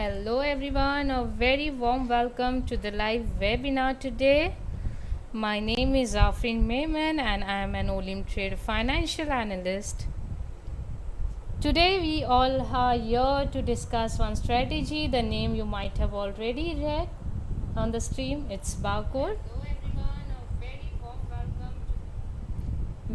Hello everyone, a very warm welcome to the live webinar today. My name is Afrin Mehman and I am an Olymptrade financial analyst. Today we all are here to discuss one strategy. The name you might have already read on the stream. It's Barcode. Hello everyone, a very warm welcome.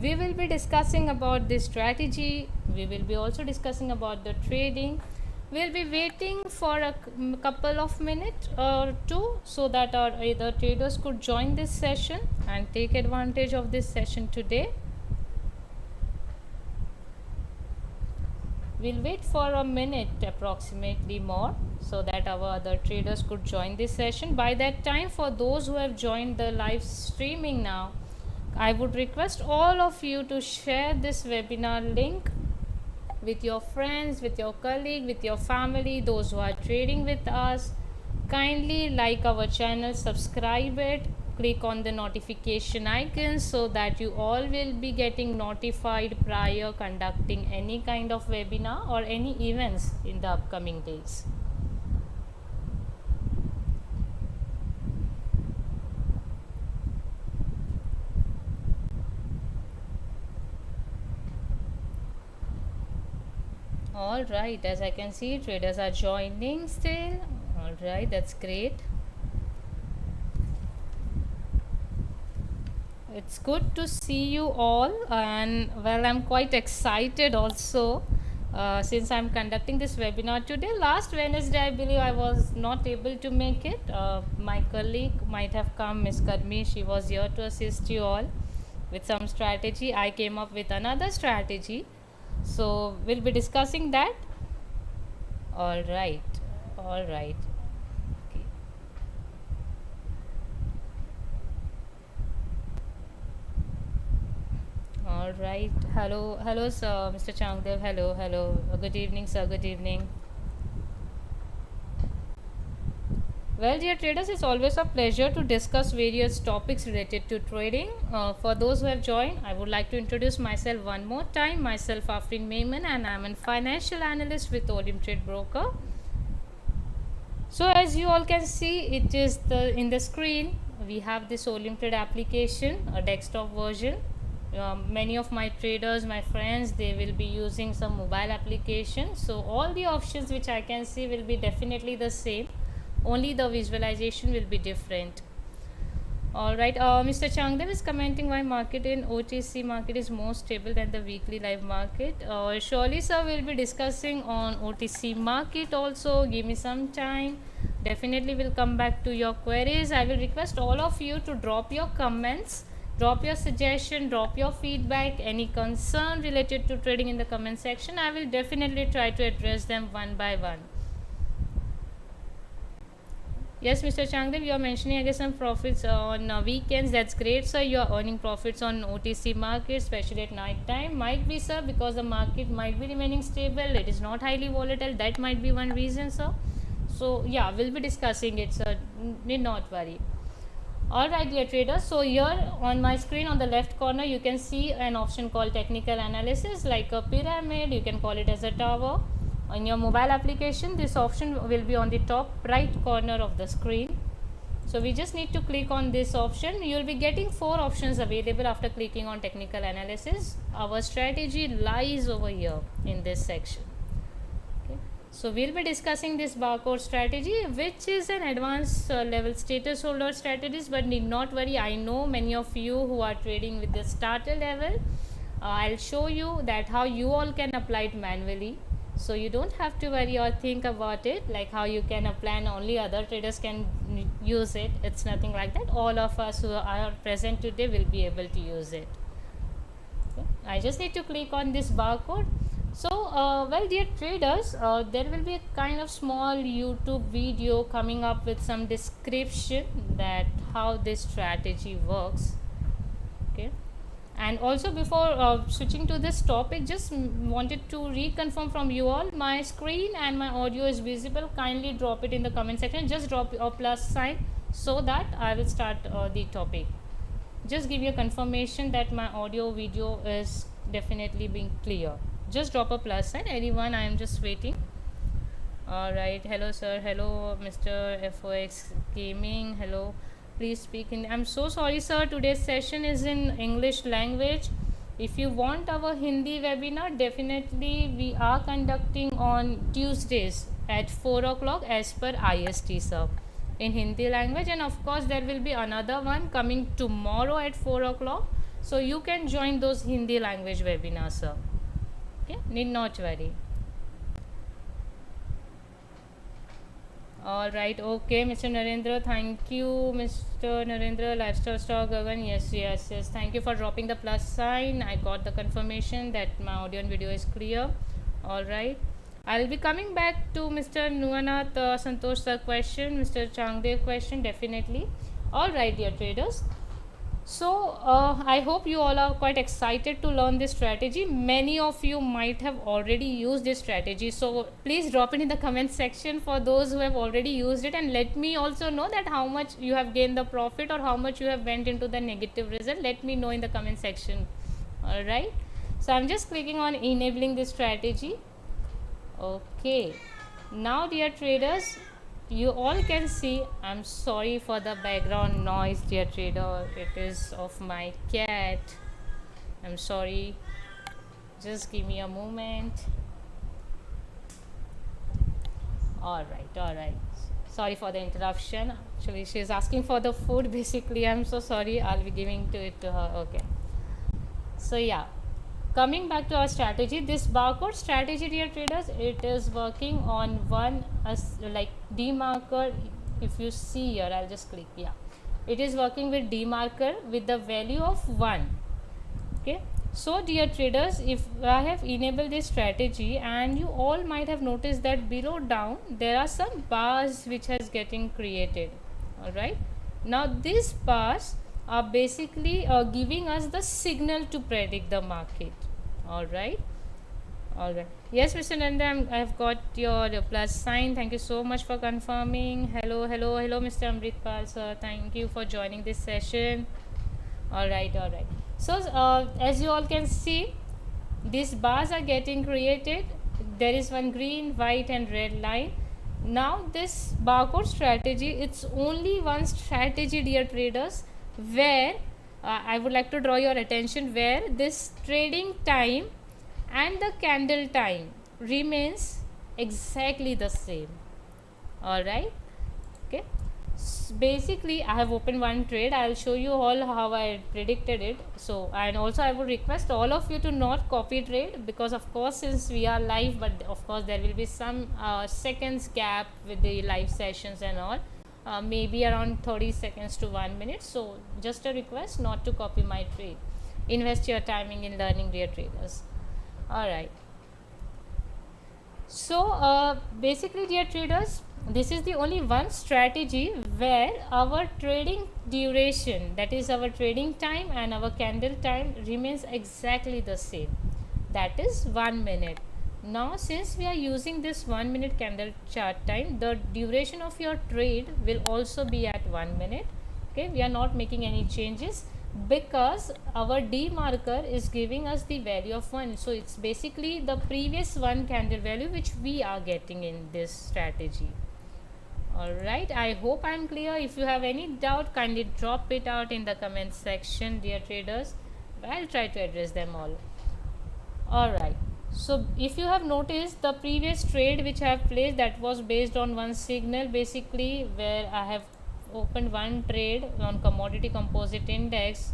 We will be discussing about this strategy. We will be also discussing about the trading. We'll be waiting for a couple of minutes or two so that our either traders could join this session and take advantage of this session today. We'll wait for a minute approximately more so that our other traders could join this session. By that time, for those who have joined the live streaming now, I would request all of you to share this webinar link with your friends, with your colleague, with your family, those who are trading with us. Kindly like our channel, subscribe it, click on the notification icon so that you all will be getting notified prior conducting any kind of webinar or any events in the upcoming days. All right, as I can see, traders are joining still. All right, that's great. It's good to see you all, and well, I'm quite excited also since I'm conducting this webinar today. Last Wednesday, I believe I was not able to make it. My colleague might have come, Miss Karmi. She was here to assist you all with some strategy. I came up with another strategy. So we'll be discussing that. All right. Okay. All right. Hello, sir, Mr. Changdev. Hello. Good evening, sir. Good evening. Well, dear traders, it's always a pleasure to discuss various topics related to trading. For those who have joined, I would like to introduce myself one more time. Myself, Afrin Mehman, and I'm a financial analyst with Olymptrade broker. So, as you all can see, it is in the screen. We have this Olymptrade application, a desktop version. Many of my traders, my friends, they will be using some mobile application. So, all the options which I can see will be definitely the same. Only the visualization will be different. All right, Mr. Changdev is commenting why market in OTC market is more stable than the weekly live market. Surely, sir, we'll be discussing on OTC market also. Give me some time. Definitely will come back to your queries. I will request all of you to drop your comments, drop your suggestion, drop your feedback, any concern related to trading in the comment section. I will definitely try to address them one by one. Yes, Mr. Changdev, you are mentioning, I guess, some profits on weekends. That's great, sir. You are earning profits on OTC market, especially at night time. Might be, sir, because the market might be remaining stable. It is not highly volatile. That might be one reason, sir. So, yeah, we'll be discussing it, sir. Need not worry. All right, dear traders. So, here on my screen on the left corner, you can see an option called technical analysis, like a pyramid. You can call it as a tower. On your mobile application, this option will be on the top right corner of the screen. So we just need to click on this option. You will be getting 4 options available after clicking on technical analysis. Our strategy lies over here in this section. Okay. So we'll be discussing this barcode strategy, which is an advanced level status holder strategies, but need not worry. I know many of you who are trading with the starter level. I'll show you that how you all can apply it manually. So you don't have to worry or think about it like how you can apply and only other traders can use it. It's nothing like that. All of us who are present today will be able to use it. Okay. I just need to click on this barcode. So, well, dear traders, there will be a kind of small YouTube video coming up with some description that how this strategy works. Okay. And also, before switching to this topic, just wanted to reconfirm from you all, my screen and my audio is visible. Kindly drop it in the comment section. Just drop a plus sign so that I will start the topic. Just give you a confirmation that my audio video is definitely being clear. Just drop a plus sign. Anyone, I am just waiting. All right. Hello, sir. Hello, Mr. FOX Gaming. Hello. Please speak in. I'm so sorry, sir. Today's session is in English language. If you want our Hindi webinar, definitely we are conducting on Tuesdays at 4 o'clock as per IST, sir, in Hindi language. And of course, there will be another one coming tomorrow at 4 o'clock. So you can join those Hindi language webinars, sir. Okay, need not worry. All right, okay, Mr. Narendra, thank you, Mr. Narendra, Lifestyle Star Gagan. Yes. Thank you for dropping the plus sign. I got the confirmation that my audio and video is clear. All right, I'll be coming back to Mr. Nuanath Santosh sir question, Mr. Changdev question, definitely. All right, dear traders. So I hope you all are quite excited to learn this strategy. Many of you might have already used this strategy, so please drop it in the comment section for those who have already used it, and let me also know that how much you have gained the profit or how much you have went into the negative result. Let me know in the comment section. All right, so I'm just clicking on enabling this strategy. Okay, now dear traders, you all can see, I'm sorry for the background noise, dear trader, it is of my cat. I'm sorry, just give me a moment. All right, sorry for the interruption. Actually, she is asking for the food. Basically, I'm so sorry. I'll be giving it to her. Okay, so yeah, coming back to our strategy, this barcode strategy, dear traders, it is working on one like demarker. If you see here, I'll just click. Yeah, it is working with demarker with the value of 1. Okay, so dear traders, if I have enabled this strategy, and you all might have noticed that below down there are some bars which has getting created. All right, now these bars are basically giving us the signal to predict the market. All right, yes, Mr. Nanda, I have got your plus sign. Thank you so much for confirming. Hello, Mr. Amritpal sir, thank you for joining this session. All right, so as you all can see, these bars are getting created. There is one green, white and red line. Now this barcode strategy, it's only one strategy, dear traders, where I would like to draw your attention, where this trading time and the candle time remains exactly the same. All right, okay, basically I have opened one trade. I'll show you all how I predicted it. So, and also I would request all of you to not copy trade, because of course since we are live, but of course there will be some seconds gap with the live sessions and all, maybe around 30 seconds to 1 minute. So just a request not to copy my trade. Invest your timing in learning, dear traders. All right, so basically, dear traders, this is the only one strategy where our trading duration, that is our trading time and our candle time, remains exactly the same, that is 1 minute. Now since we are using this 1 minute candle chart time, the duration of your trade will also be at 1 minute. Okay, we are not making any changes, because our demarker is giving us the value of 1. So it's basically the previous one candle value which we are getting in this strategy. All right, I hope I'm clear. If you have any doubt, kindly drop it out in the comment section, dear traders. I'll try to address them all. All right, so if you have noticed, the previous trade which I have placed, that was based on one signal, basically, where I have opened one trade on commodity composite index,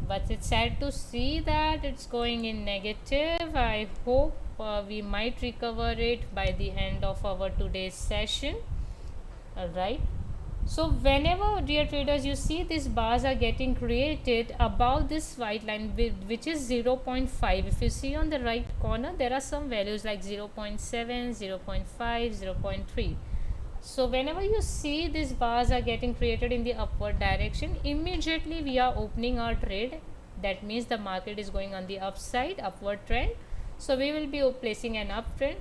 but it's sad to see that it's going in negative. I hope we might recover it by the end of our today's session. All right, so whenever, dear traders, you see these bars are getting created above this white line, which is 0.5. If you see on the right corner, there are some values like 0.7, 0.5, 0.3. So whenever you see these bars are getting created in the upward direction, immediately we are opening our trade. That means the market is going on the upside, upward trend. So we will be placing an uptrend.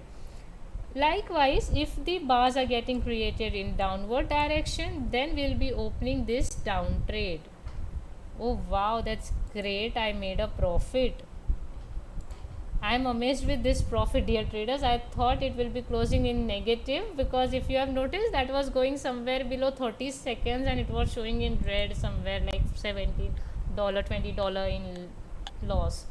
Likewise, if the bars are getting created in downward direction, then we will be opening this down trade. Oh wow, that's great, I made a profit. I am amazed with this profit, dear traders. I thought it will be closing in negative, because if you have noticed, that was going somewhere below 30 seconds and it was showing in red somewhere like $17, $20 in loss.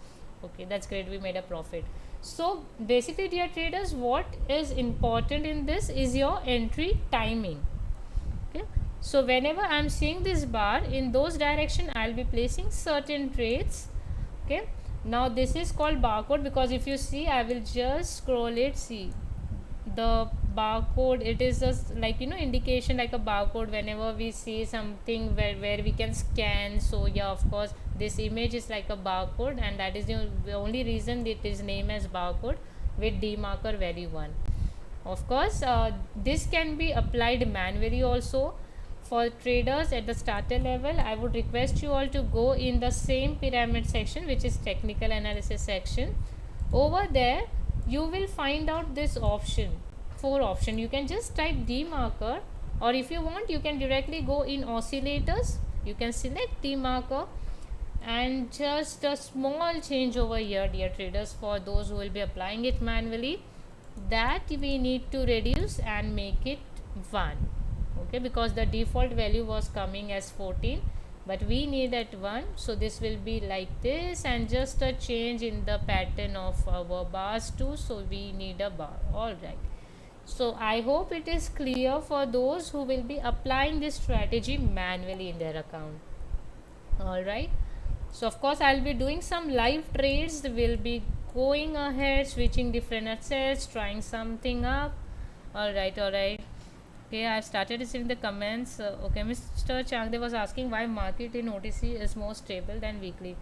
Okay, that's great. We made a profit. So basically, dear traders, what is important in this is your entry timing. Okay, so whenever I'm seeing this bar in those direction, I'll be placing certain trades. Okay, now this is called barcode, because if you see, I will just scroll it. See the barcode, it is just like, indication like a barcode whenever we see something where we can scan. So yeah, of course, this image is like a barcode, and that is the only reason it is named as barcode with demarker value 1. Of course, this can be applied manually also. For traders at the starter level, I would request you all to go in the same pyramid section, which is technical analysis section. Over there, you will find out this option, 4 option. You can just type demarker, or if you want, you can directly go in oscillators. You can select demarker, and just a small change over here, dear traders, for those who will be applying it manually, that we need to reduce and make it 1. Okay, because the default value was coming as 14, but we need at 1. So this will be like this, and just a change in the pattern of our bars too. So we need a bar. All right, so I hope it is clear for those who will be applying this strategy manually in their account. All right, so of course I'll be doing some live trades. We'll be going ahead, switching different assets, trying something up. All right. Okay, I've started receiving the comments. Okay, Mr. Changde was asking why market in OTC is more stable than weekly.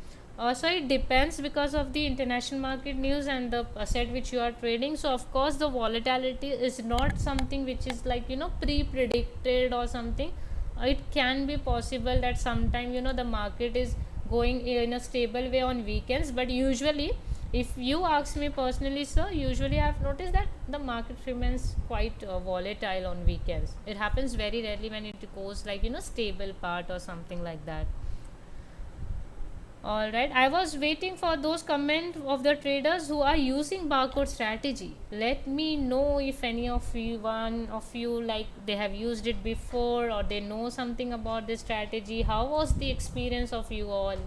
So it depends, because of the international market news and the asset which you are trading. So of course the volatility is not something which is like, pre-predicted or something. It can be possible that sometime, the market is going in a stable way on weekends, but usually, if you ask me personally, sir, usually I have noticed that the market remains quite volatile on weekends. It happens very rarely when it goes like, stable part or something like that. All right, I was waiting for those comments of the traders who are using barcode strategy. Let me know if any of you, one of you, like they have used it before, or they know something about this strategy. How was the experience of you all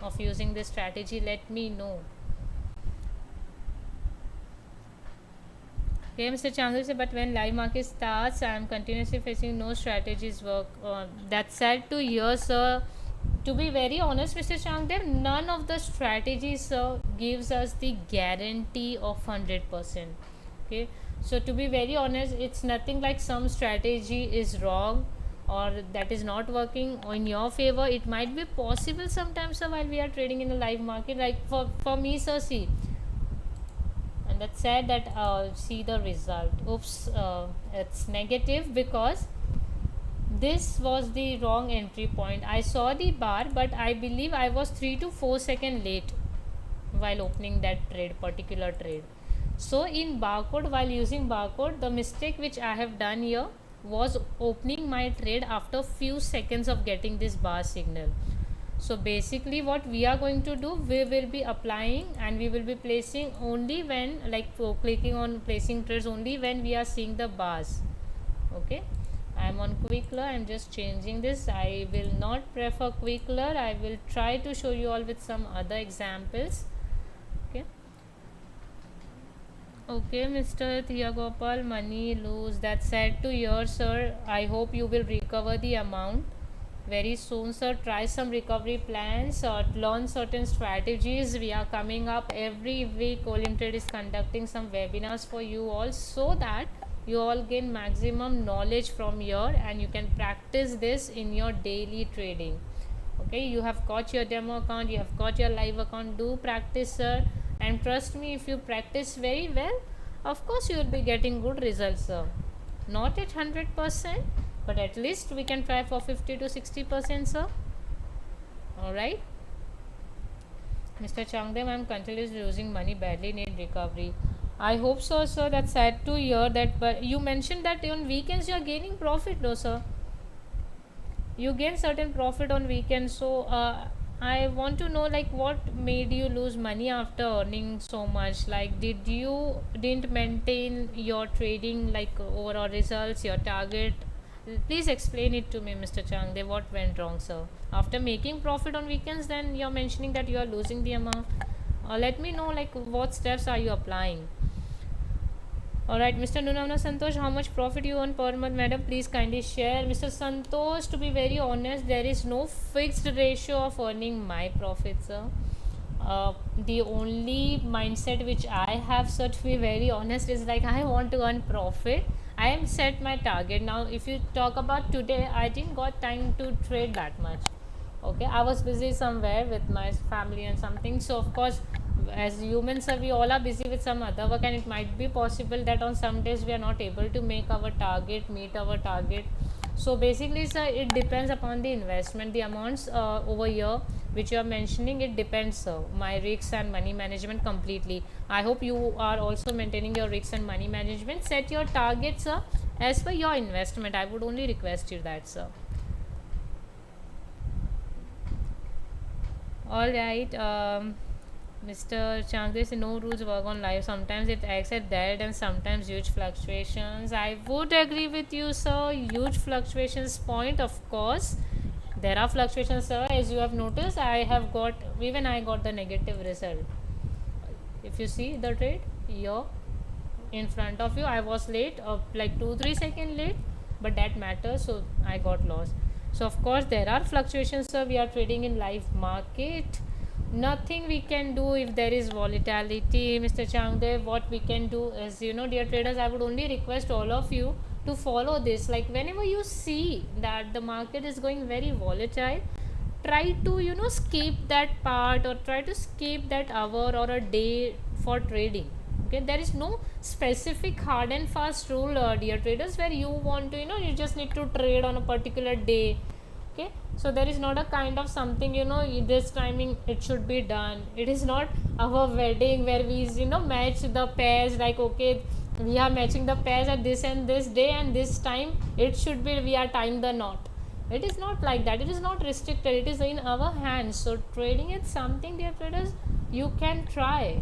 of using this strategy? Let me know. Okay, Mr. Chandra said, but when live market starts, I am continuously facing no strategies work. That's sad to hear, sir. To be very honest, Mr. Changdev, none of the strategies gives us the guarantee of 100%. Okay, so to be very honest, it's nothing like some strategy is wrong or that is not working in your favor. It might be possible sometimes, sir, while we are trading in the live market. Like for me, sir, see, and that's sad that see the result. Oops, it's negative because this was the wrong entry point. I saw the bar, but I believe I was 3 to 4 seconds late while opening that particular trade. So in barcode, while using barcode, the mistake which I have done here was opening my trade after few seconds of getting this bar signal. So basically what we are going to do, we will be applying and we will be placing only when, like clicking on placing trades only when we are seeing the bars. Okay, I am on quick lure. I am just changing this. I will not prefer quick lure. I will try to show you all with some other examples. Okay, Mr. Thiyagopal, money lose. That's sad to hear, sir. I hope you will recover the amount very soon, sir. Try some recovery plans or learn certain strategies. We are coming up every week. Olymptrade is conducting some webinars for you all so that you all gain maximum knowledge from here and you can practice this in your daily trading. Okay, you have got your demo account, you have got your live account. Do practice, sir, and trust me, if you practice very well, of course you will be getting good results, sir. Not at 100%, but at least we can try for 50 to 60%, sir. Alright, Mr. Changdev, I am continuously losing money, badly need recovery. I hope so, sir. That's sad to hear that, but you mentioned that on weekends you are gaining profit, though, sir. You gain certain profit on weekends, so I want to know like what made you lose money after earning so much? Like did you didn't maintain your trading like overall results, your target? Please explain it to me, Mr. Changde. What went wrong, sir? After making profit on weekends, then you're mentioning that you are losing the amount. Let me know like what steps are you applying. Alright, Mr. Nunavna Santosh, how much profit you earn per month, madam? Please kindly share. Mr. Santosh, to be very honest, there is no fixed ratio of earning my profits, sir. The only mindset which I have, so to be very honest, is like I want to earn profit. I am set my target. Now, if you talk about today, I didn't got time to trade that much. Okay, I was busy somewhere with my family and something. So, of course, as humans, we all are busy with some other work, and it might be possible that on some days we are not able to make our target, meet our target. So basically, sir, it depends upon the investment, the amounts over here which you are mentioning. It depends, sir. My risks and money management completely. I hope you are also maintaining your risks and money management. Set your targets, sir, as per your investment. I would only request you that, sir. All right. Mr. Changde said no rules work on life. Sometimes it acts at that and sometimes huge fluctuations. I would agree with you, sir. Huge fluctuations point, of course. There are fluctuations, sir. As you have noticed, even I got the negative result. If you see the trade here in front of you, I was late, like 2 3 seconds late, but that matters, so I got lost. So of course there are fluctuations, sir. We are trading in live market. Nothing we can do if there is volatility, Mr. Changdev. What we can do is, dear traders, I would only request all of you to follow this. Like whenever you see that the market is going very volatile, try to skip that part, or try to skip that hour or a day for trading. Okay, there is no specific hard and fast rule, dear traders, where you want to you just need to trade on a particular day. Okay, so there is not a kind of something this timing it should be done. It is not our wedding where we match the pairs, like okay, we are matching the pairs at this and this day and this time it should be, we are tying the knot. It is not like that. It is not restricted. It is in our hands. So trading is something, dear traders, you can try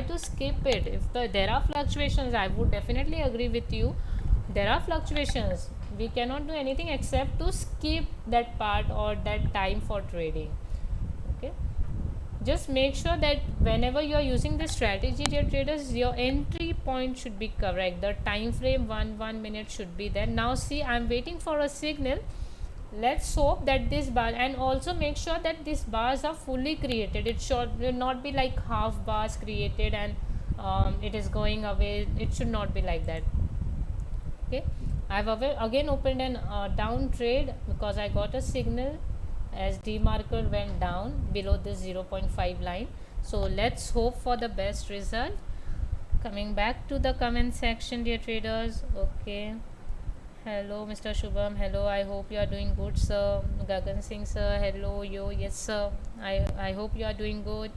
to skip it. If there are fluctuations, I would definitely agree with you. There are fluctuations, we cannot do anything except to skip that part or that time for trading. Okay, just make sure that whenever you are using this strategy, dear traders, your entry point should be correct. The time frame 1 minute should be there. Now see, I'm waiting for a signal. Let's hope that this bar, and also make sure that these bars are fully created. It should not be like half bars created and it is going away. It should not be like that. Okay, I've again opened an down trade because I got a signal as demarker went down below this 0.5 line. So let's hope for the best result. Coming back to the comment section, dear traders. Okay, hello Mr. Shubham, hello, I hope you are doing good, sir. Gagan Singh, sir, hello. Yes sir, I hope you are doing good.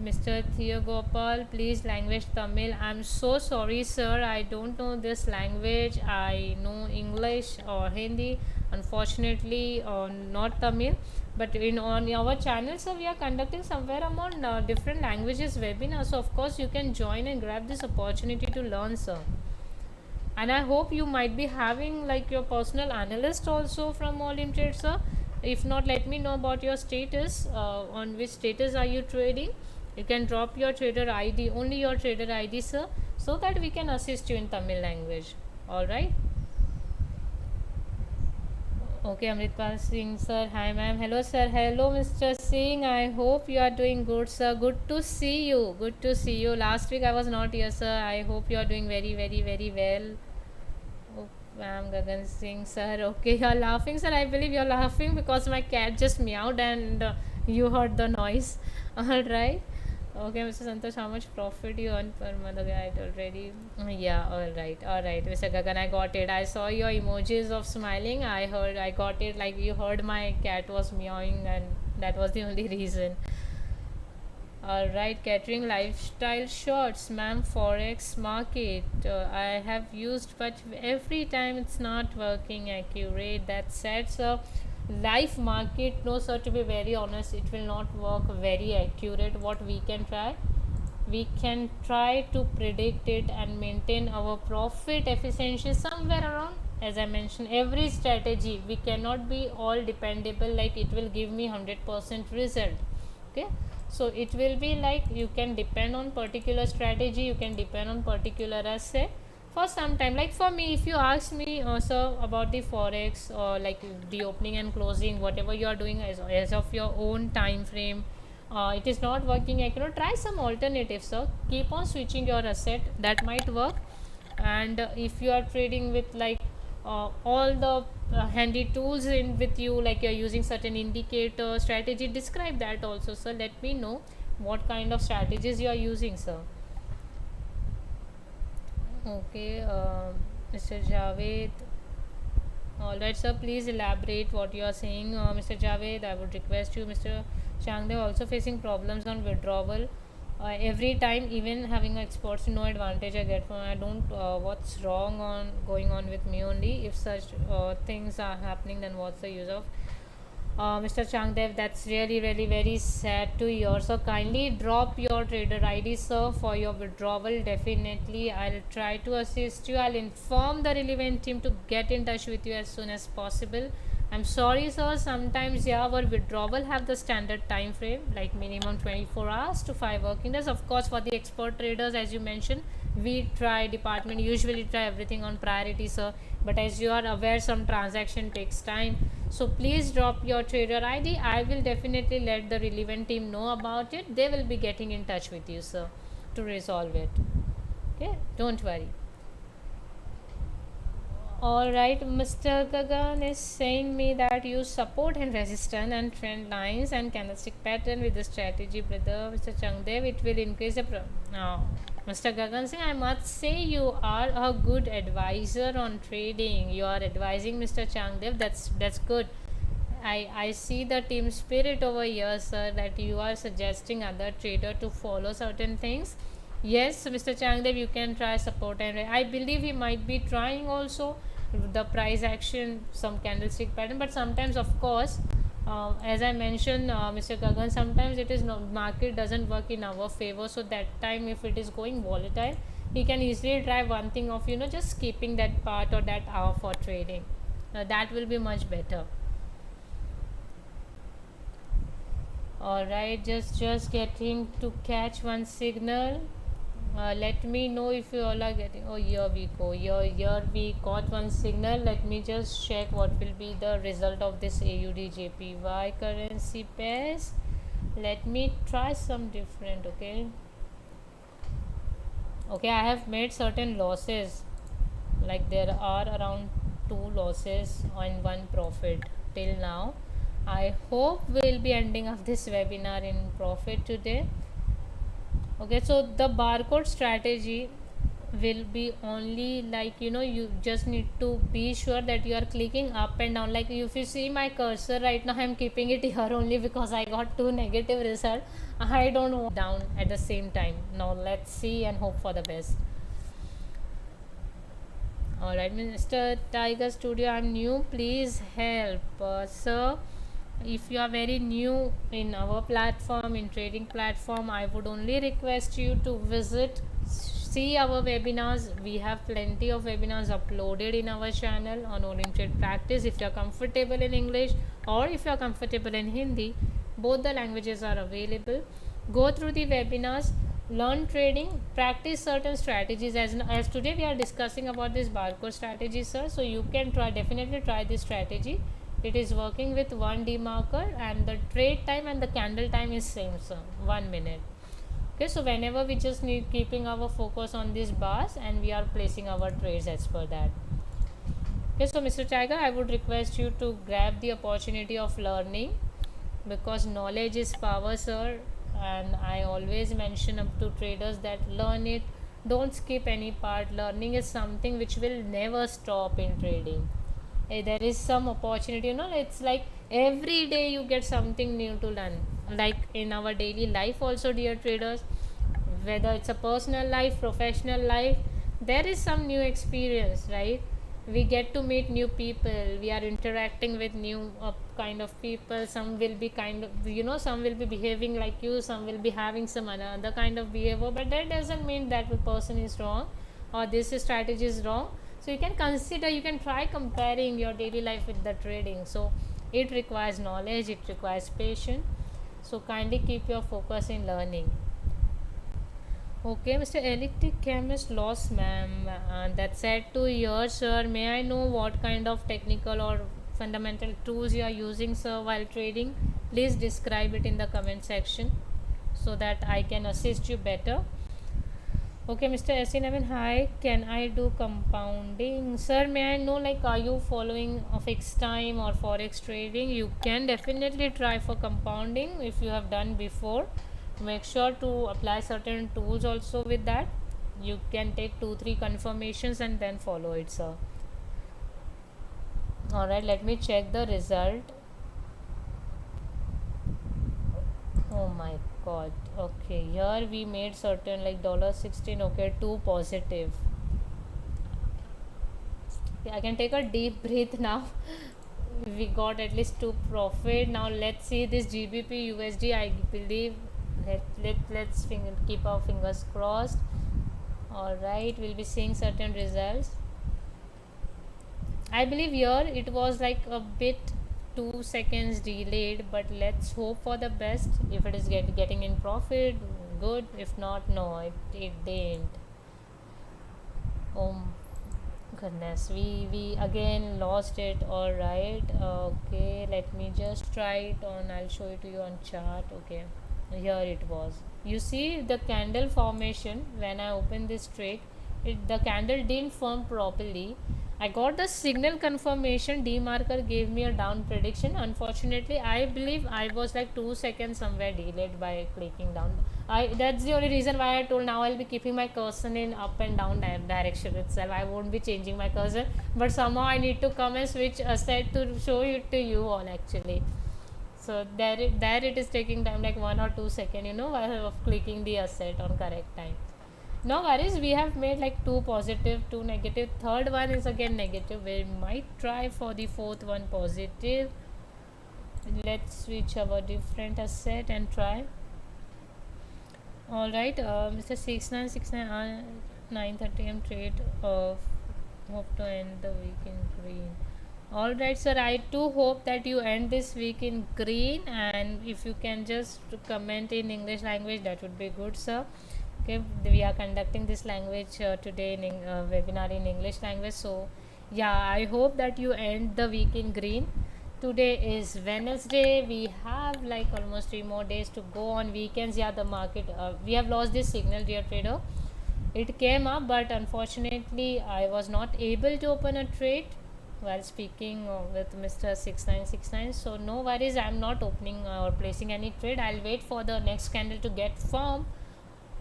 Mr. Theogopal, please language Tamil. I'm so sorry, sir. I don't know this language. I know English or Hindi. Unfortunately, not Tamil. But on our channel, sir, we are conducting somewhere among different languages webinar. So of course, you can join and grab this opportunity to learn, sir. And I hope you might be having like your personal analyst also from Olymptrade, sir. If not, let me know about your status. On which status are you trading? You can drop your trader ID, only your trader ID, sir, so that we can assist you in Tamil language. All right. Okay, Amritpal Singh, sir. Hi, ma'am. Hello, sir. Hello, Mr. Singh. I hope you are doing good, sir. Good to see you. Good to see you. Last week I was not here, sir. I hope you are doing very, very, very well. Oh, ma'am, Gagan Singh, sir. Okay, you are laughing, sir. I believe you are laughing because my cat just meowed and you heard the noise. All right. Okay, Mr. Santosh, how much profit you earn per month? Okay, I already. Yeah, all right, Mr. Gagan, I got it. I saw your emojis of smiling. I got it. Like you heard my cat was meowing, and that was the only reason. All right, catering lifestyle shorts, ma'am. Forex market. I have used, but every time it's not working accurate. That's sad, sir. live market, no sir, to be very honest, it will not work very accurate. What we can try, we can try to predict it and maintain our profit efficiency somewhere around. As I mentioned, every strategy, we cannot be all dependable like it will give me 100% result. Okay, so it will be like you can depend on particular strategy, you can depend on particular asset for some time. Like for me, if you ask me sir about the forex or like the opening and closing, whatever you are doing as of your own time frame, it is not working, I cannot try some alternatives, sir. Keep on switching your asset, that might work. And if you are trading with like all the handy tools in with you, like you're using certain indicator strategy, describe that also, sir. Let me know what kind of strategies you are using, sir. Okay, Mr. Javed. Alright, sir, please elaborate what you are saying, Mr. Javed. I would request you, Mr. Changdev, also facing problems on withdrawal. Every time, even having exports, no advantage I get from. I don't. What's wrong on going on with me only? If such things are happening, then what's the use of? Mr. Changdev, that's really, really very sad to hear. So kindly drop your trader ID, sir, for your withdrawal. Definitely, I'll try to assist you. I'll inform the relevant team to get in touch with you as soon as possible. I'm sorry, sir. Sometimes, yeah, our withdrawal have the standard time frame, like minimum 24 hours to 5 working days. Of course, for the expert traders, as you mentioned, we try department usually try everything on priority, sir. But as you are aware, some transaction takes time, so please drop your trader ID. I will definitely let the relevant team know about it. They will be getting in touch with you, sir, to resolve it. Okay, don't worry. Alright, Mr. Gagan is saying me that you support and resistance and trend lines and candlestick pattern with the strategy, brother. Mr. Changdev, it will increase the Mr. Gagan Singh, I must say you are a good advisor on trading. You are advising Mr. Changdev. That's good. I see the team spirit over here, sir, that you are suggesting other trader to follow certain things. Yes, Mr. Changdev, you can try support, and I believe he might be trying also the price action, some candlestick pattern. But sometimes, of course, as I mentioned, Mr. Gagan, sometimes it is no market doesn't work in our favor. So that time, if it is going volatile, he can easily try one thing of just skipping that part or that hour for trading. That will be much better. All right, just getting to catch one signal. Let me know if you all are getting. Oh, here we go. Here we got one signal. Let me just check what will be the result of this AUD currency pairs. Let me try some different. Okay, I have made certain losses. Like there are around 2 losses and 1 profit till now. I hope we'll be ending up this webinar in profit today. Okay, so the barcode strategy will be only like you just need to be sure that you are clicking up and down. Like if you see my cursor right now, I'm keeping it here only because I got 2 negative results. I don't want down at the same time. Now let's see and hope for the best. Alright, Mr. Tiger Studio, I'm new, please help. Sir, if you are very new in our platform, in trading platform, I would only request you to visit, see our webinars. We have plenty of webinars uploaded in our channel on Olymptrade practice. If you are comfortable in English or if you are comfortable in Hindi, both the languages are available. Go through the webinars, learn trading, practice certain strategies. As today we are discussing about this barcode strategy, sir, so you can definitely try this strategy. It is working with one demarker and the trade time and the candle time is same, sir, 1 minute. Okay, so whenever we just need keeping our focus on these bars and we are placing our trades as per that. Okay, so Mr. Tiger, I would request you to grab the opportunity of learning, because knowledge is power, sir, and I always mention up to traders that learn it, don't skip any part. Learning is something which will never stop in trading. There is some opportunity, it's like every day you get something new to learn, like in our daily life also, dear traders, whether it's a personal life, professional life, there is some new experience, right? we get to meet new people, we are interacting with new kind of people. Some will be kind of, some will be behaving like you, some will be having some other kind of behavior, but that doesn't mean that the person is wrong or this strategy is wrong. So you can consider, you can try comparing your daily life with the trading. So it requires knowledge, it requires patience. So kindly keep your focus in learning. Okay, Mr. Electric Chemist lost, ma'am. That said to your sir, may I know what kind of technical or fundamental tools you are using, sir, while trading? Please describe it in the comment section so that I can assist you better. Okay, Mr. SN11, hi. Can I do compounding? Sir, may I know, like, are you following a fixed time or forex trading? You can definitely try for compounding if you have done before. Make sure to apply certain tools also with that. You can take 2-3 confirmations and then follow it, sir. Alright, let me check the result. Oh my god. Okay, here we made certain like $16. Okay, 2 positive. Okay, I can take a deep breath now. We got at least 2 profit. Now let's see this GBP USD. I believe let's keep our fingers crossed. All right, we'll be seeing certain results. I believe here it was like a bit 2 seconds delayed, but let's hope for the best. If it is getting in profit, good. If not, no, it didn't. Oh goodness, we again lost it. All right, okay, let me just try it on, I'll show it to you on chart. Okay, here it was. You see the candle formation when I opened this trade, the candle didn't form properly. I got the signal confirmation, demarker gave me a down prediction. Unfortunately, I believe I was like 2 seconds somewhere delayed by clicking down. That's the only reason why I told now I'll be keeping my cursor in up and down direction itself. I won't be changing my cursor, but somehow I need to come and switch aside to show it to you all actually. So there it is taking time like 1 or 2 seconds, of clicking the asset on correct time. No worries, we have made like 2 positive, 2 negative. Third one is again negative. We might try for the fourth one positive. Let's switch our different asset and try. Alright, Mr. 6969 9:30 am trade of hope to end the week in green. Alright, sir, I too hope that you end this week in green, and if you can just comment in English language, that would be good, sir. Okay, we are conducting this language today in webinar in English language. So yeah, I hope that you end the week in green. Today is Wednesday. We have like almost 3 more days to go on weekends. Yeah, the market, we have lost this signal, dear trader. It came up, but unfortunately I was not able to open a trade while speaking with Mr. 6969. So no worries, I am not opening or placing any trade. I'll wait for the next candle to get formed,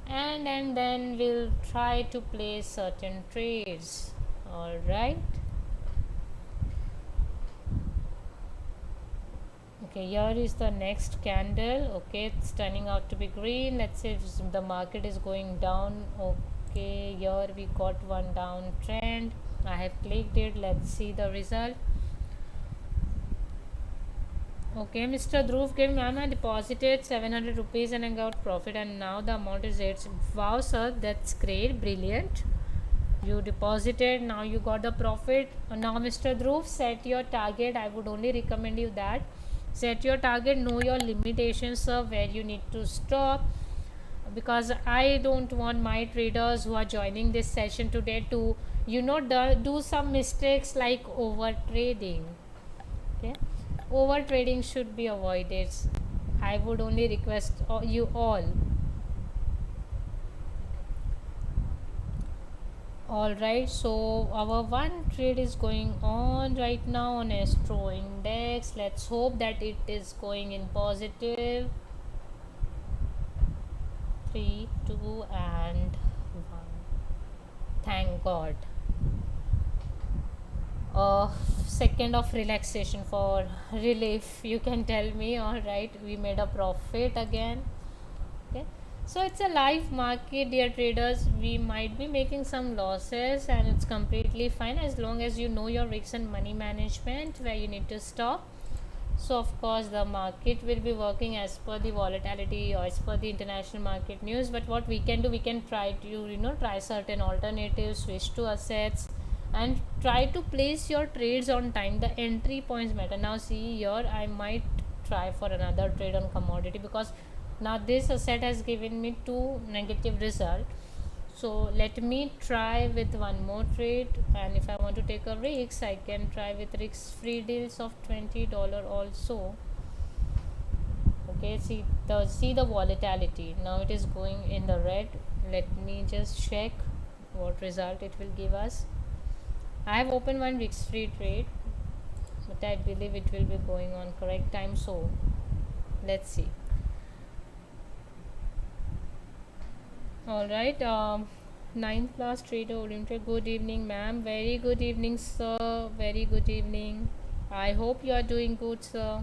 and then we'll try to place certain trades. All right. Okay, here is the next candle. Okay, it's turning out to be green. Let's say the market is going down. Okay, here we got one downtrend. I have clicked it. Let's see the result. Okay, Mr. Dhruv came, ma'am, I deposited 700 rupees and I got profit, and now the amount is 8. Wow, sir, that's great, brilliant. You deposited, now you got the profit. Now, Mr. Dhruv, set your target. I would only recommend you that. Set your target, know your limitations, sir, where you need to stop, because I don't want my traders who are joining this session today to do some mistakes like over trading. Okay, over trading should be avoided. I would only request you all. Alright, so our one trade is going on right now on Astro Index. Let's hope that it is going in positive. 3, 2 and 1. Thank God. A second of relaxation for relief, you can tell me. Alright, we made a profit again. Okay, So it's a live market, dear traders. We might be making some losses, and it's completely fine as long as you know your risks and money management where you need to stop. So of course the market will be working as per the volatility or as per the international market news. But what we can do, we can try to try certain alternatives, switch to assets, and try to place your trades on time. The entry points matter. Now see here, I might try for another trade on commodity because now this asset has given me two negative result. So let me try with one more trade, and if I want to take a risk, I can try with risk free deals of $20 also. Okay, see the volatility. Now it is going in the red. Let me just check what result it will give us. I have opened one risk free trade, but I believe it will be going on correct time, so let's see. Alright, ninth class trader Olymptrade. Good evening, ma'am. Very good evening, sir. Very good evening. I hope you are doing good, sir.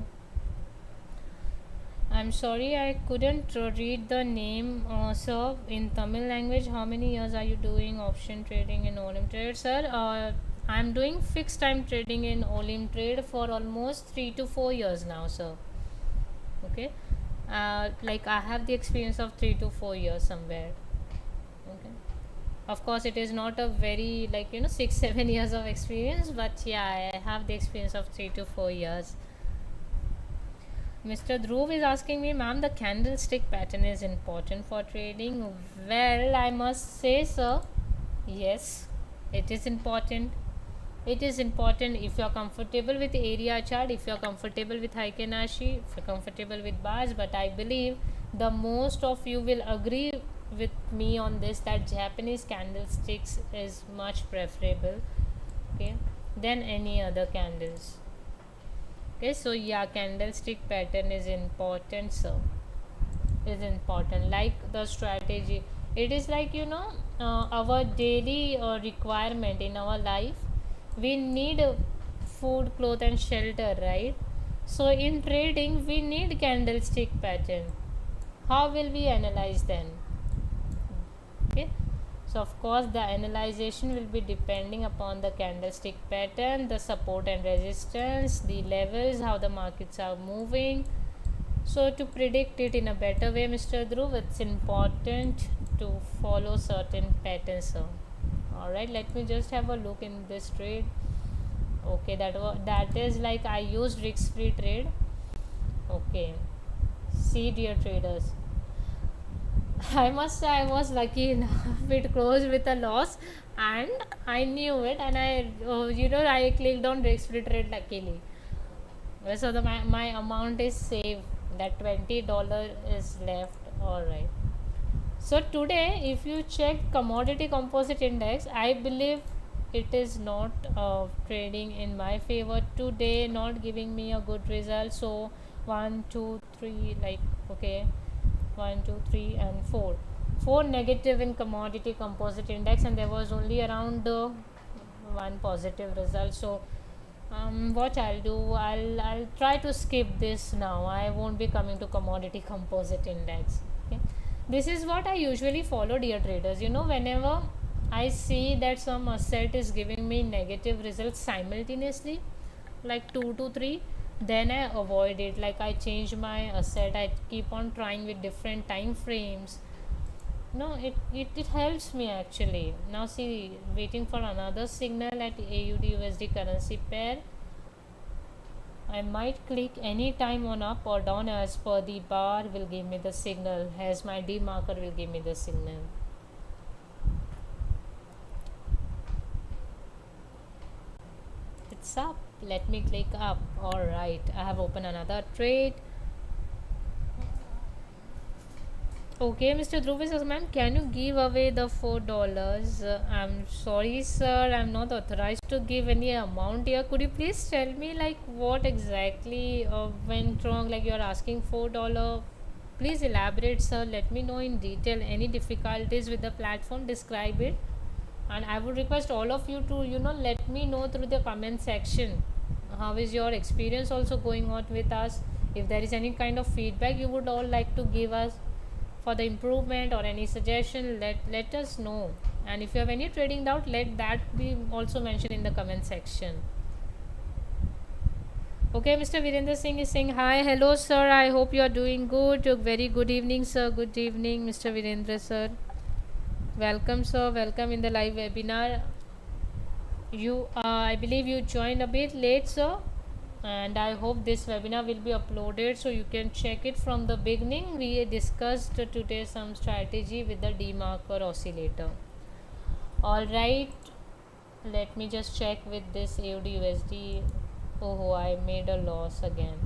I'm sorry I couldn't read the name, sir, in Tamil language. How many years are you doing option trading in Olymptrade, sir? I'm doing fixed time trading in Olymptrade for almost 3 to 4 years now, sir. Okay, like I have the experience of 3 to 4 years somewhere. Okay, of course it is not a very 6-7 years of experience, but yeah, I have the experience of 3 to 4 years. Mr. Dhruv is asking me, ma'am, the candlestick pattern is important for trading. Well, I must say, sir, yes, it is important. It is important if you are comfortable with area chart, if you are comfortable with Heikenashi, if you are comfortable with bars. But I believe the most of you will agree with me on this, that Japanese candlesticks is much preferable, okay, than any other candles. Okay, so yeah, candlestick pattern is important, sir. Is important, like the strategy. It is like our daily requirement in our life. We need food, cloth, and shelter, right? So in trading, we need candlestick pattern. How will we analyze then? Okay, so of course the analyzation will be depending upon the candlestick pattern, the support and resistance, the levels, how the markets are moving. So to predict it in a better way, Mr. Dhruv, it's important to follow certain patterns, sir. Alright, let me just have a look in this trade. Okay, that is like I used risk free trade. Okay, see, dear traders, I must say I was lucky enough. It closed with a loss, and I knew it, and I clicked on risk free trade luckily. So my amount is saved. That $20 is left. All right. So today, if you check commodity composite index, I believe it is not trading in my favor today, not giving me a good result. So 1, 2, 3, like okay, 1, 2, 3, and 4 negative in commodity composite index, and there was only around one positive result. So what I'll do, I'll try to skip this now. I won't be coming to commodity composite index. Okay, this is what I usually follow, dear traders. Whenever I see that some asset is giving me negative results simultaneously, like 2 to 3, then I avoid it. Like I change my asset, I keep on trying with different time frames. No, it helps me actually. Now see, waiting for another signal at AUD USD currency pair. I might click any time on up or down as per the bar will give me the signal, as my D marker will give me the signal. It's up. Let me click up. Alright, I have opened another trade. Okay, Mr. Dhruv says, ma'am, can you give away the $4? I'm sorry, sir, I'm not authorized to give any amount here. Could you please tell me like what exactly went wrong? Like you're asking $4. Please elaborate, sir. Let me know in detail. Any difficulties with the platform, describe it. And I would request all of you to let me know through the comment section. How is your experience also going on with us? If there is any kind of feedback you would all like to give us, for the improvement or any suggestion, let us know. And if you have any trading doubt, let that be also mentioned in the comment section. Okay, Mr. Virendra Singh is saying hi. Hello, sir. I hope you are doing good. Very good evening, sir. Good evening, Mr. Virendra, sir. Welcome, sir. Welcome in the live webinar. I believe you joined a bit late, sir. And I hope this webinar will be uploaded so you can check it from the beginning. We discussed today some strategy with the demarker oscillator. Alright, let me just check with this AUD USD. Oh, I made a loss again.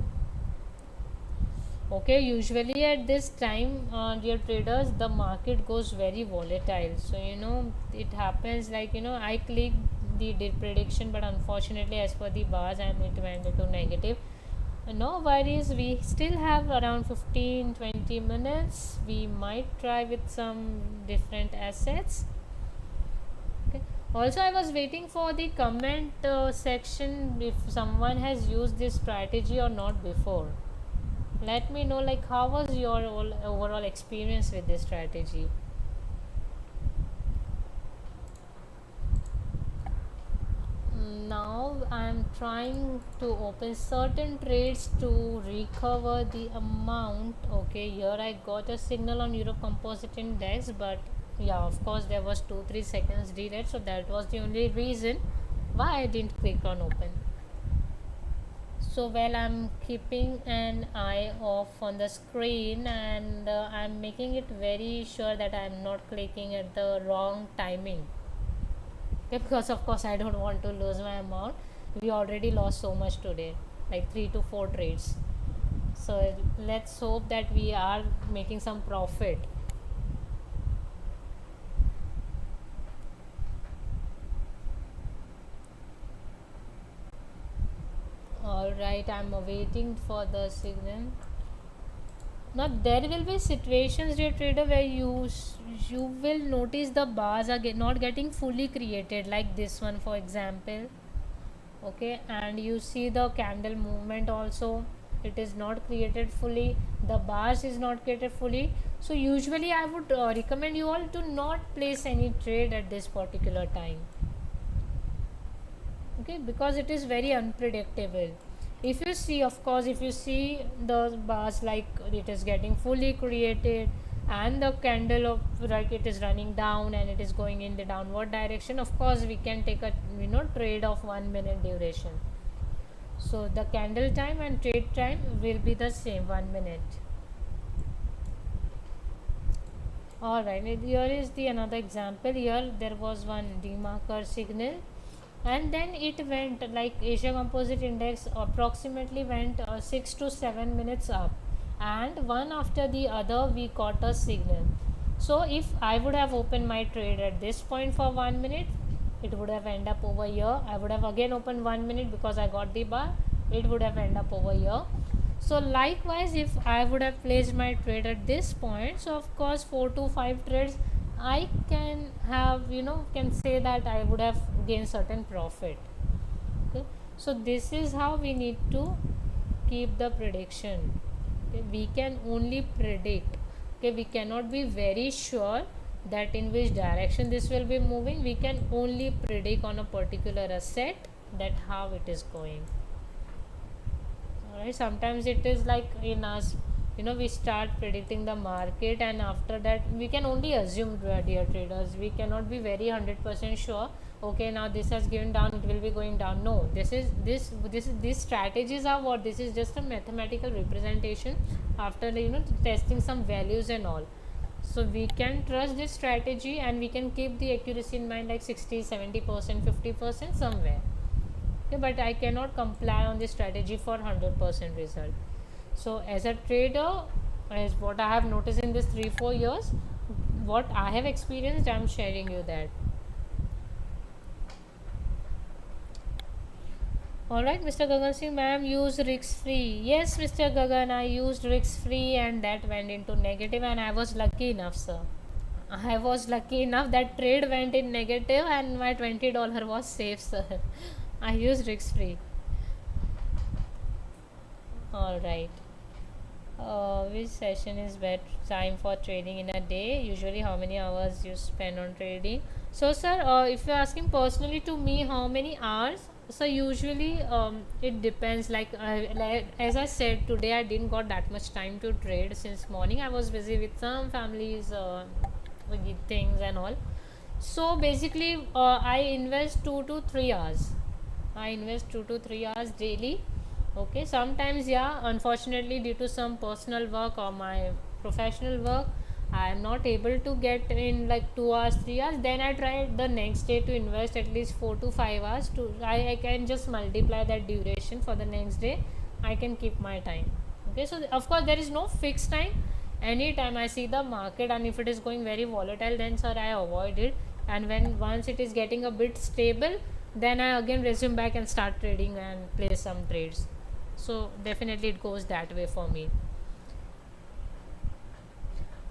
Okay, usually at this time, dear traders, the market goes very volatile. So it happens like I click the prediction, but unfortunately as per the bars and it went into negative. No worries, we still have around 15-20 minutes. We might try with some different assets. Okay. Also, I was waiting for the comment section if someone has used this strategy or not before. Let me know like how was your overall experience with this strategy. Now I am trying to open certain trades to recover the amount. Okay, here I got a signal on Euro Composite Index, but yeah, of course there was 2-3 seconds delay, so that was the only reason why I didn't click on open. So well, I'm keeping an eye off on the screen, and I'm making it very sure that I'm not clicking at the wrong timing. Okay, because of course I don't want to lose my amount. We already lost so much today, like 3 to 4 trades. So let's hope that we are making some profit. Alright, I'm awaiting for the signal. Now there will be situations, dear trader, where you will notice the bars are not getting fully created, like this one for example. Okay, and you see the candle movement also, it is not created fully, the bars is not created fully. So usually I would recommend you all to not place any trade at this particular time. Okay, because it is very unpredictable. If you see, of course, if you see the bars like it is getting fully created and the candle of like it is running down and it is going in the downward direction, of course we can take a trade of 1 minute duration. So the candle time and trade time will be the same, 1 minute. Alright, here is the another example. Here there was one demarker signal, and then it went like Asia Composite Index approximately went 6 to 7 minutes up, and one after the other we got a signal. So if I would have opened my trade at this point for 1 minute, it would have ended up over here. I would have again opened 1 minute because I got the bar, it would have ended up over here. So likewise, if I would have placed my trade at this point, so of course 4 to 5 trades I can have can say that I would have gained certain profit. Okay, so this is how we need to keep the prediction. Okay, we can only predict. Okay, we cannot be very sure that in which direction this will be moving. We can only predict on a particular asset that how it is going. Alright, sometimes it is like in us, we start predicting the market, and after that we can only assume, dear traders, we cannot be very 100% sure. Okay, now this has given down, it will be going down. No, these strategies are what, this is just a mathematical representation after testing some values and all. So we can trust this strategy and we can keep the accuracy in mind like 60-70%, 50% somewhere. Okay, but I cannot comply on this strategy for 100% result. So as a trader, as what I have noticed in this 3-4 years, what I have experienced, I am sharing you that. Alright, Mr. Gagan Singh, ma'am, use risk free. Yes, Mr. Gagan, I used risk free and that went into negative, and I was lucky enough, sir. I was lucky enough that trade went in negative and my $20 was safe, sir. I used risk free. Alright. Which session is best time for trading in a day? Usually, how many hours you spend on trading? So, sir, if you're asking personally to me, how many hours? So, usually, it depends. Like as I said today, I didn't got that much time to trade since morning. I was busy with some families, with things and all. So basically, I invest 2 to 3 hours. I invest 2 to 3 hours daily. Okay, sometimes, yeah, unfortunately, due to some personal work or my professional work, I am not able to get in like 2 hours, 3 hours. Then I try the next day to invest at least 4 to 5 hours. I can just multiply that duration for the next day. I can keep my time. Okay, so of course, there is no fixed time. Anytime I see the market and if it is going very volatile, then sir I avoid it. And when once it is getting a bit stable, then I again resume back and start trading and place some trades. So definitely it goes that way for me.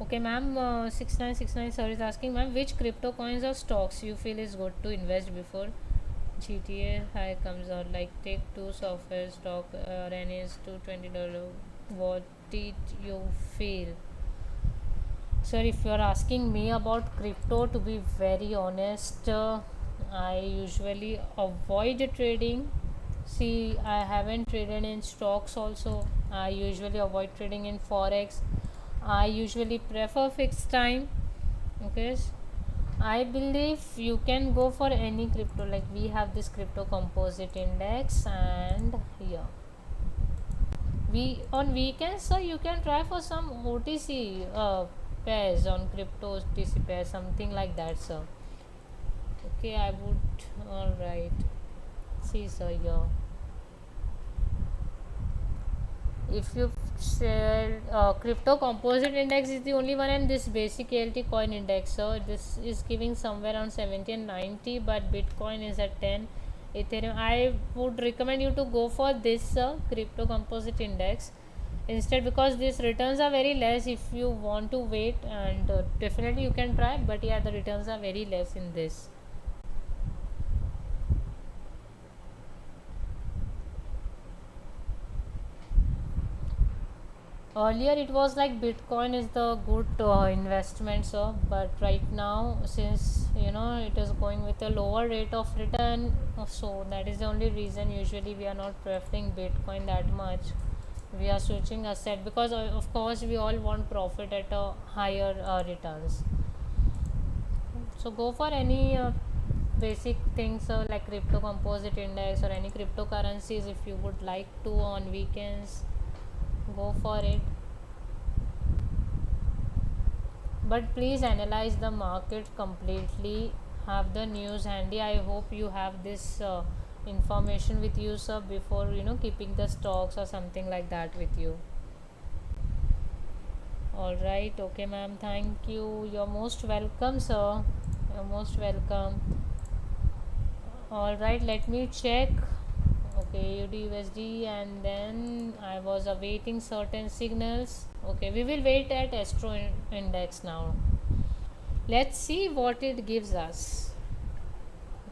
Okay, ma'am, 6969 sir is asking, ma'am, which crypto coins or stocks you feel is good to invest before GTA high comes out? Like take two software stock or any is $220. What did you feel? Sir, if you are asking me about crypto, to be very honest, I usually avoid trading. See, I haven't traded in stocks also. I usually avoid trading in forex. I usually prefer fixed time. Okay, I believe you can go for any crypto. Like we have this crypto composite index, and yeah, we on weekends, so you can try for some OTC pairs on crypto OTC pairs, something like that, sir. Okay, I would. All right. See, sir, yeah. If you sell crypto composite index is the only one, and this basic ALT coin index, so this is giving somewhere around 70 and 90, but Bitcoin is at 10. Ethereum, I would recommend you to go for this crypto composite index instead, because these returns are very less if you want to wait, and definitely you can try, but yeah, the returns are very less in this. Earlier it was like Bitcoin is the good investment, sir, but right now, since it is going with a lower rate of return, so that is the only reason usually we are not preferring Bitcoin that much. We are switching asset because of course we all want profit at a higher returns. So go for any basic things like crypto composite index or any cryptocurrencies. If you would like to on weekends, go for it, but please analyze the market completely. Have the news handy. I hope you have this information with you, sir, before keeping the stocks or something like that with you. All right, okay, ma'am, thank you. You're most welcome, sir. You're most welcome. All right, let me check. Okay, UDUSD, and then I was awaiting certain signals. Okay, we will wait at Astro index now. Let's see what it gives us.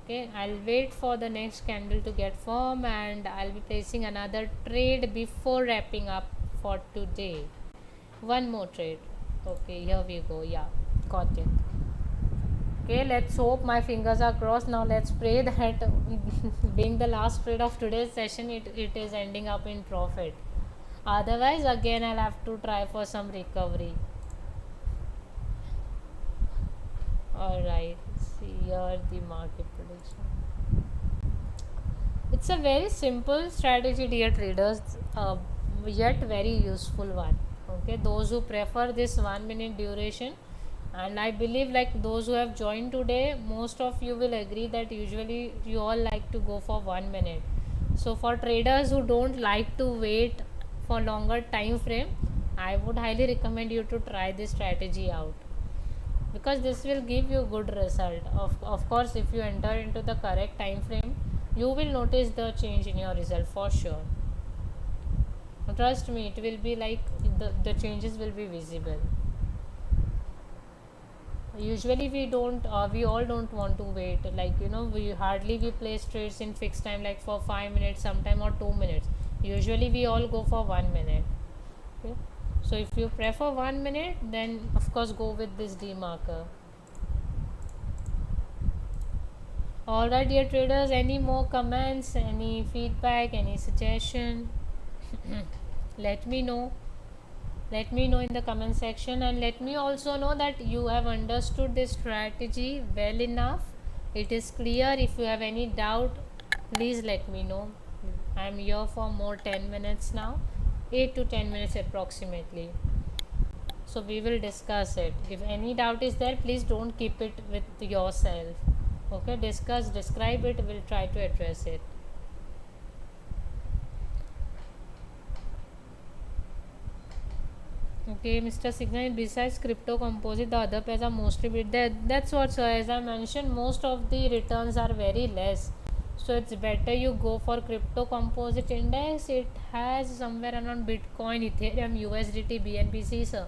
Okay, I'll wait for the next candle to get form, and I'll be placing another trade before wrapping up for today. One more trade. Okay, here we go. Yeah, got it. Okay, let's hope, my fingers are crossed. Now let's pray that being the last trade of today's session, it is ending up in profit. Otherwise, again, I'll have to try for some recovery. Alright, see here the market prediction. It's a very simple strategy, dear traders, yet very useful one. Okay, those who prefer this 1 minute duration, and I believe like those who have joined today, most of you will agree that usually you all like to go for 1 minute. So for traders who don't like to wait for longer time frame, I would highly recommend you to try this strategy out, because this will give you good result. Of course, if you enter into the correct time frame, you will notice the change in your result for sure. Trust me, it will be like the changes will be visible. Usually we all don't want to wait, like we hardly we place trades in fixed time like for 5 minutes sometime or 2 minutes. Usually we all go for 1 minute. Okay, So if you prefer 1 minute, then of course go with this demarker. Alright dear traders, any more comments, any feedback, any suggestion? Let me know. Let me know in the comment section, and let me also know that you have understood this strategy well enough. It is clear. If you have any doubt, please let me know. I am here for more 10 minutes now, 8 to 10 minutes approximately. So we will discuss it. If any doubt is there, please don't keep it with yourself. Okay, describe it, we'll try to address it. Okay, Mr. Signal, besides crypto composite, the other pairs are mostly with that. That's what, sir. As I mentioned, most of the returns are very less. So it's better you go for crypto composite index. It has somewhere around Bitcoin, Ethereum, USDT, BNPC, sir.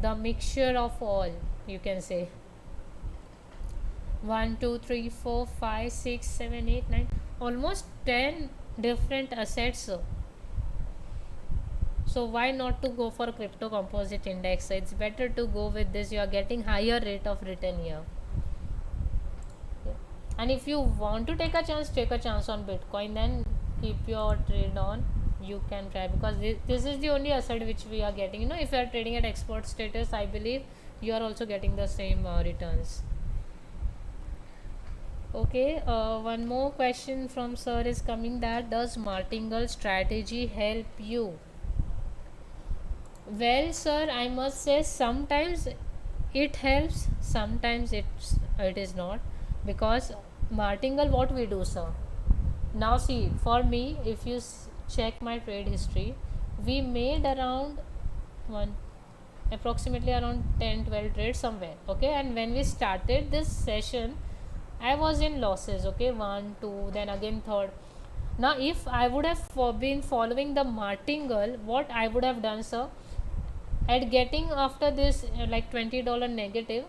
The mixture of all, you can say. 1, 2, 3, 4, 5, 6, 7, 8, 9, almost 10 different assets, sir. So why not to go for crypto composite index? So it's better to go with this. You are getting higher rate of return here. Okay. And if you want to take a chance on Bitcoin, then keep your trade on. You can try, because this is the only asset which we are getting. If you are trading at export status, I believe you are also getting the same returns. Okay, one more question from sir is coming, that does martingale strategy help you? Well, sir, I must say sometimes it helps, sometimes it is not, because martingale, what we do, sir. Now see, for me, if you check my trade history, we made around approximately around 10-12 trades somewhere. Okay, and when we started this session, I was in losses. Okay, 1 2, then again third. Now if I would have been following the martingale, what I would have done, sir, at getting after this like $20 negative,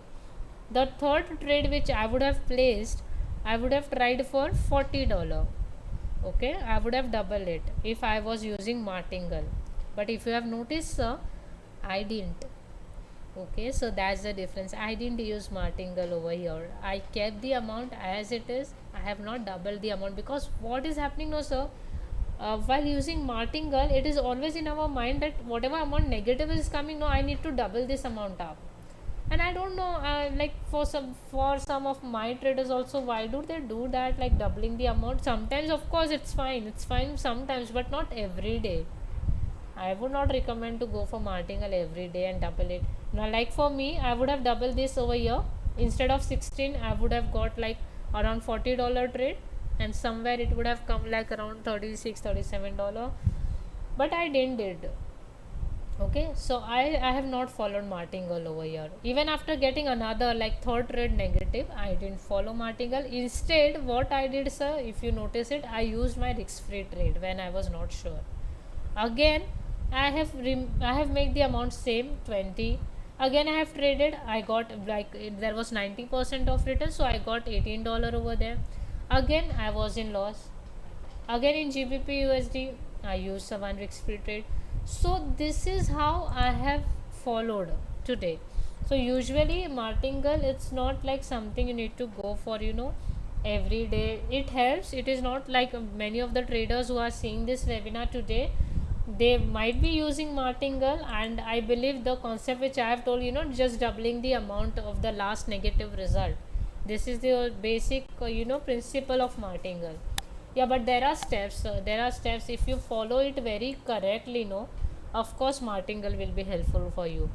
the third trade which I would have placed, I would have tried for $40. Okay, I would have doubled it if I was using martingale. But if you have noticed, sir, I didn't. Okay, so that's the difference. I didn't use martingale over here. I kept the amount as it is. I have not doubled the amount, because what is happening now, sir, while using martingale, it is always in our mind that whatever amount negative is coming, no, I need to double this amount up. And I don't know, like for some of my traders also, why do they do that, like doubling the amount? Sometimes of course it's fine sometimes, but not every day. I would not recommend to go for martingale every day and double it. Now like for me, I would have doubled this over here. Instead of 16, I would have got like around $40 trade, and somewhere it would have come like around $36-37, but I didn't did. Okay, so I have not followed martingale over here. Even after getting another like third trade negative, I didn't follow martingale. Instead, what I did, sir, if you notice it, I used my risk free trade when I was not sure. Again, I have made the amount same, 20. Again I have traded, I got like there was 90% of return, so I got $18 over there. Again I was in loss. Again in GBP USD, I used a one risk free trade. So this is how I have followed today. So usually martingale, it's not like something you need to go for every day. It helps. It is not like many of the traders who are seeing this webinar today, they might be using martingale, and I believe the concept which I have told, just doubling the amount of the last negative result, this is the basic principle of martingale. Yeah, but there are steps, if you follow it very correctly, of course martingale will be helpful for you.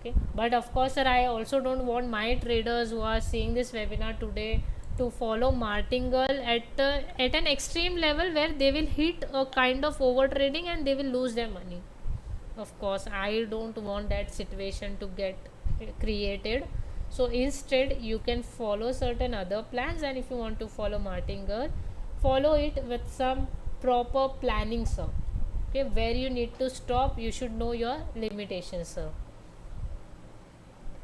Okay, but of course, sir, I also don't want my traders who are seeing this webinar today to follow martingale at an extreme level, where they will hit a kind of over trading and they will lose their money. Of course, I don't want that situation to get created. So instead, you can follow certain other plans, and if you want to follow martingale, follow it with some proper planning, sir. Okay, where you need to stop, you should know your limitations, sir.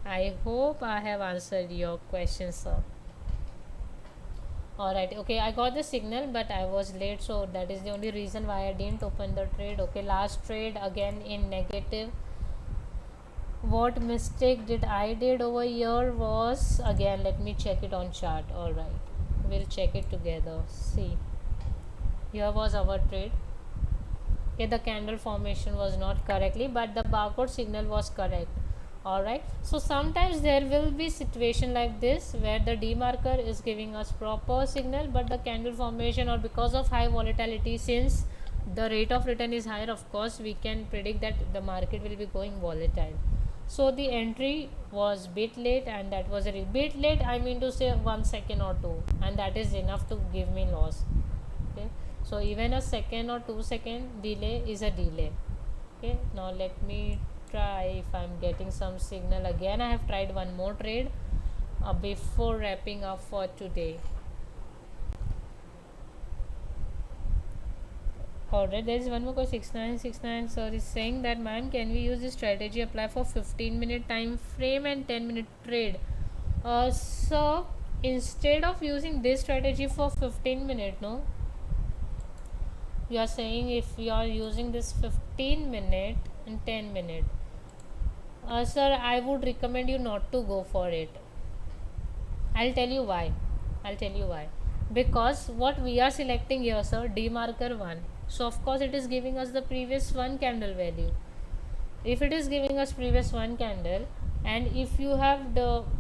I hope I have answered your question, sir. Alright, okay, I got the signal, but I was late, so that is the only reason why I didn't open the trade. Okay, last trade again in negative. What mistake did I did over here was, again, let me check it on chart. Alright, we'll check it together. See, here was our trade. Okay, the candle formation was not correctly, but the barcode signal was correct. Alright, so sometimes there will be situation like this where the demarker is giving us proper signal, but the candle formation, or because of high volatility, since the rate of return is higher, of course we can predict that the market will be going volatile. So the entry was bit late, and that was a bit late, I mean to say 1 second or 2, and that is enough to give me loss. Okay, so even a second or 2 second delay is a delay. Okay, now let me try if I'm getting some signal. Again, I have tried one more trade before wrapping up for today. Alright, there is one more question. 6969 sir is saying that, ma'am, can we use this strategy apply for 15-minute time frame and 10-minute trade? So instead of using this strategy for 15-minute, no, you are saying if you are using this 15-minute and 10-minute, sir, I would recommend you not to go for it. I'll tell you why. Because what we are selecting here, sir, demarker 1. So of course it is giving us the previous one candle value. If it is giving us previous one candle, and if you have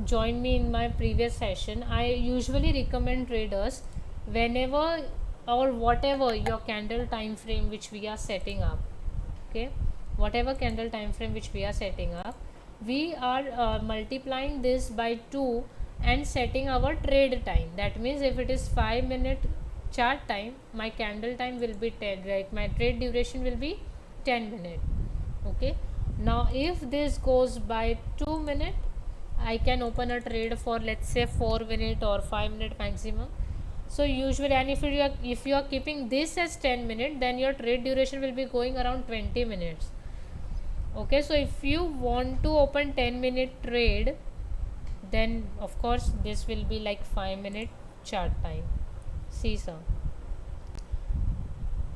joined me in my previous session, I usually recommend traders, whenever or whatever your candle time frame which we are setting up, okay, whatever candle time frame which we are setting up, we are multiplying this by 2 and setting our trade time. That means if it is 5-minute chart time, my candle time will be 10, right? My trade duration will be 10 minutes. Okay, now if this goes by 2 minutes, I can open a trade for, let's say, 4 minutes or 5 minutes maximum. So usually, and if you are keeping this as 10 minutes, then your trade duration will be going around 20 minutes. Okay, so if you want to open 10-minute trade, then of course this will be like 5-minute chart time. See, sir.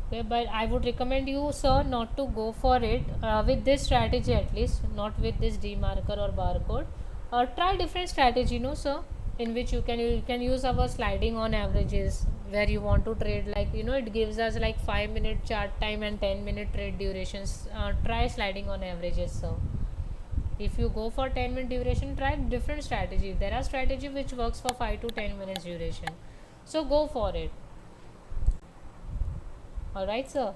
Okay, but I would recommend you, sir, not to go for it with this strategy, at least not with this demarker or barcode. Try different strategy, no, sir, in which you can use our sliding on averages, where you want to trade, like, it gives us like 5-minute chart time and 10-minute trade durations. Try sliding on averages, sir. If you go for 10-minute duration, try different strategy. There are strategy which works for 5 to 10 minutes duration, so go for it. Alright, sir.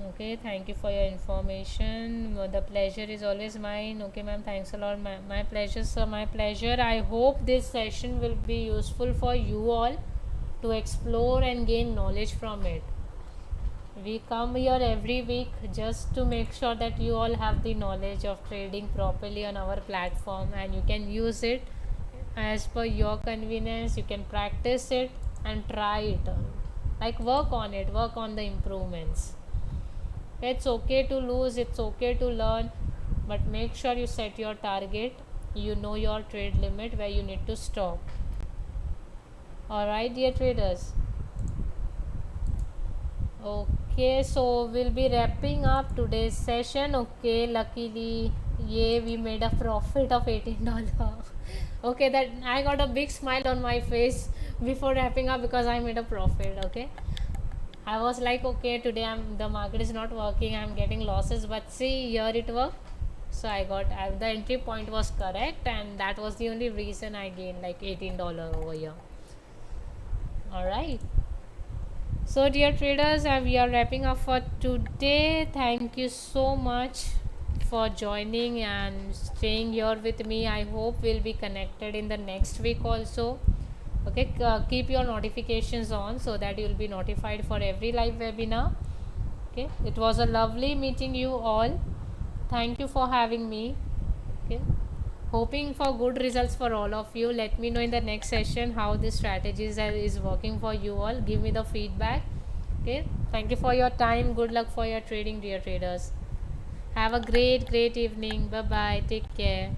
Okay, thank you for your information. The pleasure is always mine. Okay, ma'am, thanks a lot. My pleasure, sir, my pleasure. I hope this session will be useful for you all to explore and gain knowledge from it. We come here every week just to make sure that you all have the knowledge of trading properly on our platform, and you can use it as per your convenience. You can practice it and try it, like work on it, work on the improvements. It's okay to lose, it's okay to learn, but make sure you set your target, you know your trade limit where you need to stop. Alright, dear traders. Okay, so we'll be wrapping up today's session. Okay, luckily, yeah, we made a profit of $18. Okay, that I got a big smile on my face before wrapping up because I made a profit. Okay, I was like, okay, today the market is not working, I'm getting losses, but see, here it worked. So I got the entry point was correct, and that was the only reason I gained like $18 over here. Alright, so dear traders, we are wrapping up for today. Thank you so much for joining and staying here with me. I hope we'll be connected in the next week also. Okay, keep your notifications on so that you will be notified for every live webinar. Okay, it was a lovely meeting you all. Thank you for having me. Okay, hoping for good results for all of you. Let me know in the next session how this strategies is working for you all. Give me the feedback. Okay, thank you for your time. Good luck for your trading, dear traders. Have a great evening. Bye bye. Take care.